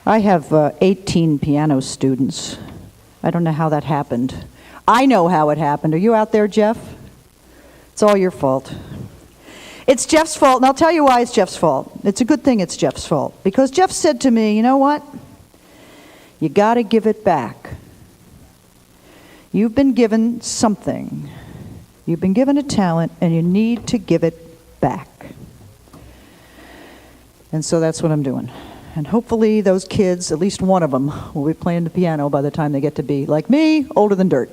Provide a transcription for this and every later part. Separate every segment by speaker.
Speaker 1: I have 18 piano students. I don't know how that happened. I know how it happened. Are you out there, Jeff? It's all your fault. It's Jeff's fault, and I'll tell you why it's Jeff's fault. It's a good thing it's Jeff's fault, because Jeff said to me, you know what? You got to give it back. You've been given something. You've been given a talent, and you need to give it back. And so that's what I'm doing. And hopefully those kids, at least one of them, will be playing the piano by the time they get to be, like me, older than dirt.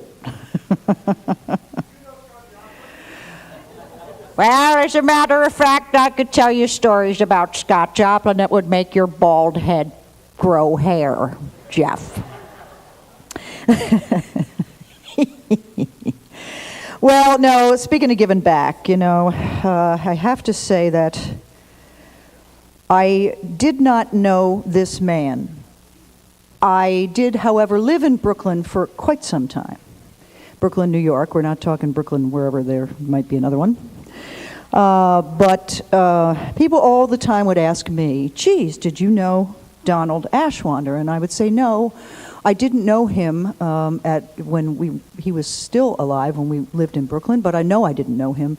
Speaker 2: Well, as a matter of fact, I could tell you stories about Scott Joplin that would make your bald head grow hair, Jeff.
Speaker 1: Well, no, speaking of giving back, I have to say that I did not know this man. I did, however, live in Brooklyn for quite some time. Brooklyn, New York. We're not talking Brooklyn wherever there might be another one. But people all the time would ask me, geez, did you know Donald Ashwander? And I would say, no, I didn't know him when he was still alive when we lived in Brooklyn, but I know I didn't know him.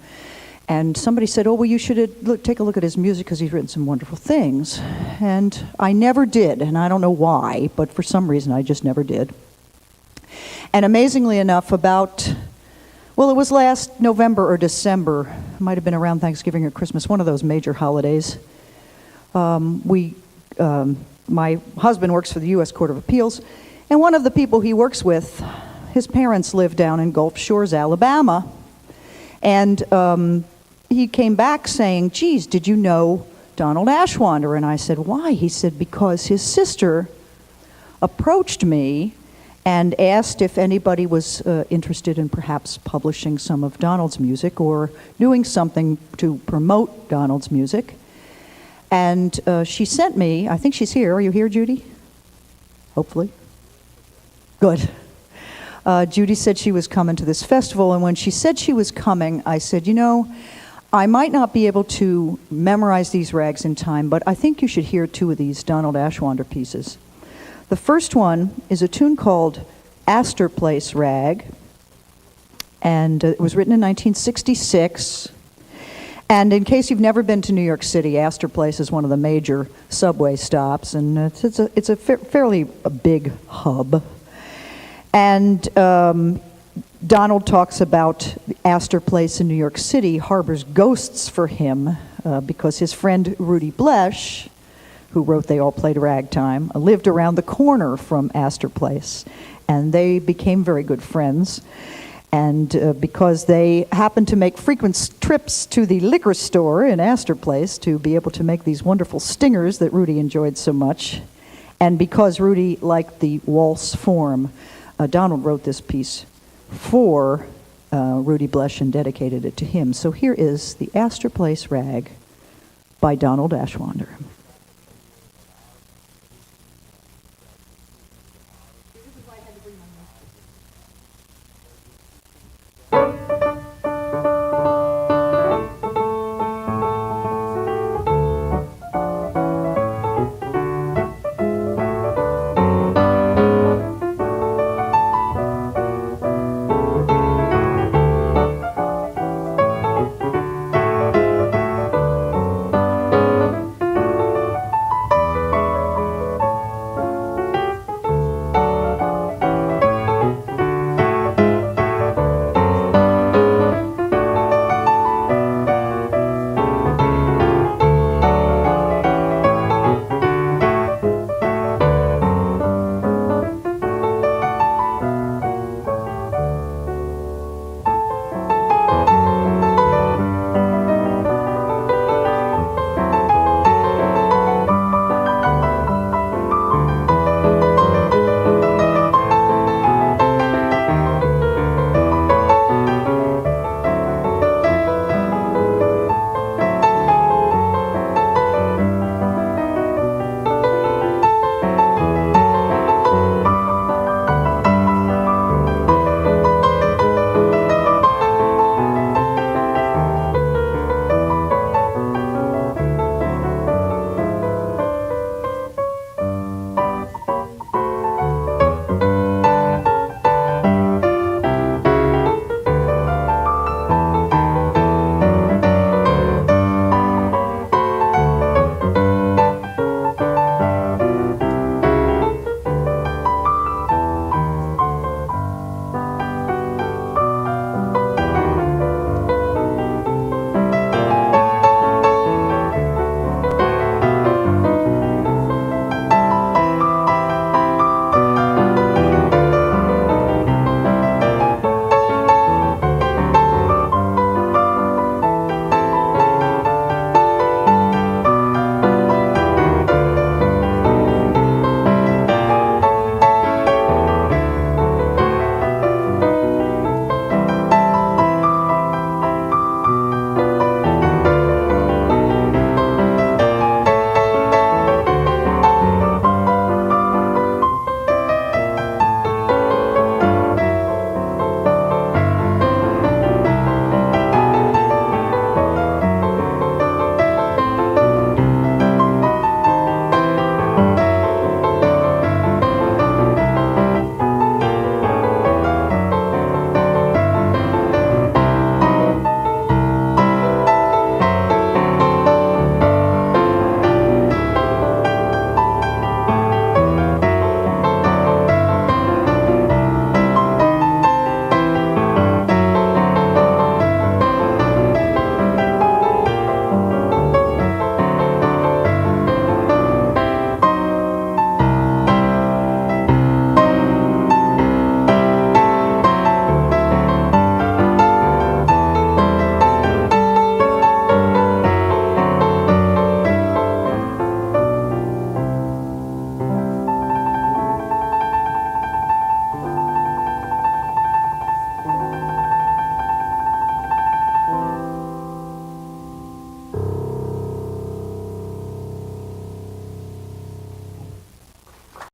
Speaker 1: And somebody said, oh, well, you should take a look at his music because he's written some wonderful things. And I never did, and I don't know why, but for some reason I just never did. And amazingly enough, it was last November or December, it might have been around Thanksgiving or Christmas, one of those major holidays. My husband works for the U.S. Court of Appeals, and one of the people he works with, his parents live down in Gulf Shores, Alabama. And he came back saying, geez, did you know Donald Ashwander? And I said, why? He said, because his sister approached me and asked if anybody was interested in perhaps publishing some of Donald's music or doing something to promote Donald's music. And she sent me, I think she's here. Are you here, Judy? Hopefully. Good. Judy said she was coming to this festival, and when she said she was coming, I said, I might not be able to memorize these rags in time, but I think you should hear two of these Donald Ashwander pieces. The first one is a tune called Astor Place Rag, and it was written in 1966. And in case you've never been to New York City, Astor Place is one of the major subway stops, and it's a fairly big hub. And Donald talks about Astor Place in New York City harbors ghosts for him because his friend Rudy Blesh, who wrote They All Played Ragtime, lived around the corner from Astor Place. And they became very good friends. And because they happened to make frequent trips to the liquor store in Astor Place to be able to make these wonderful stingers that Rudy enjoyed so much, and because Rudy liked the waltz form, Donald wrote this piece for Rudy Blesh and dedicated it to him. So here is the Astor Place Rag by Donald Ashwander.